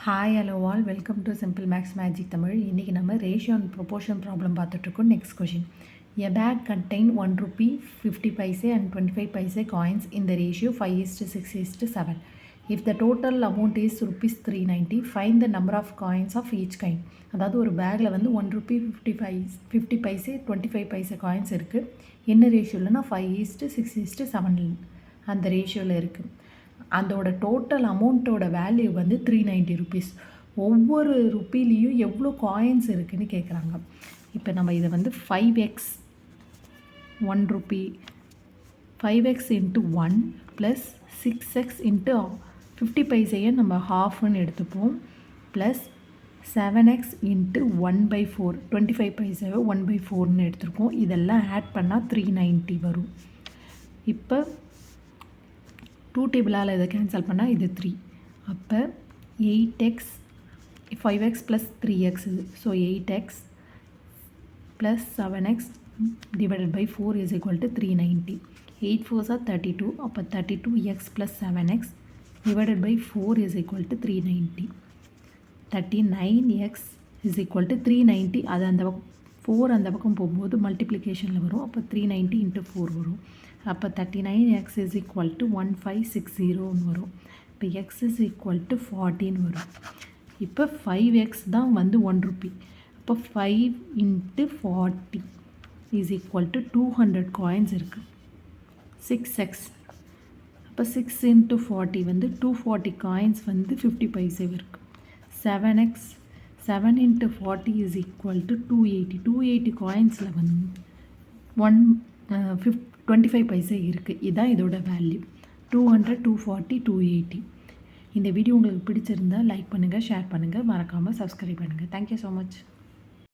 Hi, hello all. Welcome to Simple Max Magic Tamil. இன்னைக்கு நம்ம ratio and proportion problem பார்த்துட்ருக்கோம். Next question. A bag contain 1 rupee, 50 paise and 25 paise coins in the ratio 5:6:7. If the total amount is rupees 390, find the number of coins of each kind. அதாவது ஒரு பேக்கில் வந்து 1 rupee 50 paise 25 paise coins இருக்குது. என்ன ரேஷியோலனா 5:6:7 அந்த ரேஷியோவில் இருக்குது. அதோட டோட்டல் அமௌண்ட்டோட வேல்யூ வந்து 390 ருபீஸ். ஒவ்வொரு ருப்பீலேயும் எவ்வளோ காயின்ஸ் இருக்குதுன்னு கேட்குறாங்க. இப்போ நம்ம இதை வந்து 5x 1 rupee 5x into 1 plus 6x into 50 பைசையை நம்ம ஹாஃப்னு எடுத்துப்போம், ப்ளஸ் 7x into 1/4 25 பைசாவை 1/4ன்னு எடுத்துருக்கோம். இதெல்லாம் ஆட் பண்ணால் 390 வரும். இப்போ 2 டேபிளால் இதை கேன்சல் பண்ணால் இது 3. அப்போ 8x 5x ப்ளஸ் 3x இது. So 8x plus 7x divided by 4 is equal to 390. 8 4s are 32. அப்போ 32x plus 7x divided by 4 is equal to 390. 39x is equal to 390. அது அந்த 4 அந்த பக்கம் போகும்போது மல்டிப்ளிகேஷனில் வரும். அப்போ 390 into 4 வரும். அப்போ 39x இஸ் ஈக்குவல் டு 1560 வரும். இப்போ x இஸ் ஈக்குவல் டு 14 வரும். இப்போ 5x தான் வந்து 1 rupee. அப்போ 5 into 40 is equal to 200 coins இருக்குது. 6x அப்போ 6 into 40 வந்து 240 காயின்ஸ் வந்து 50 பைசே இருக்குது. 7x 7 into 40 is equal to 280 காயின்ஸில் வந்து 25 பைசா இருக்குது. இதுதான் இதோட வேல்யூ. 200 240 280. இந்த வீடியோ உங்களுக்கு பிடிச்சிருந்தால் லைக் பண்ணுங்கள், ஷேர் பண்ணுங்கள், மறக்காமல் சப்ஸ்கிரைப் பண்ணுங்கள். Thank you so much.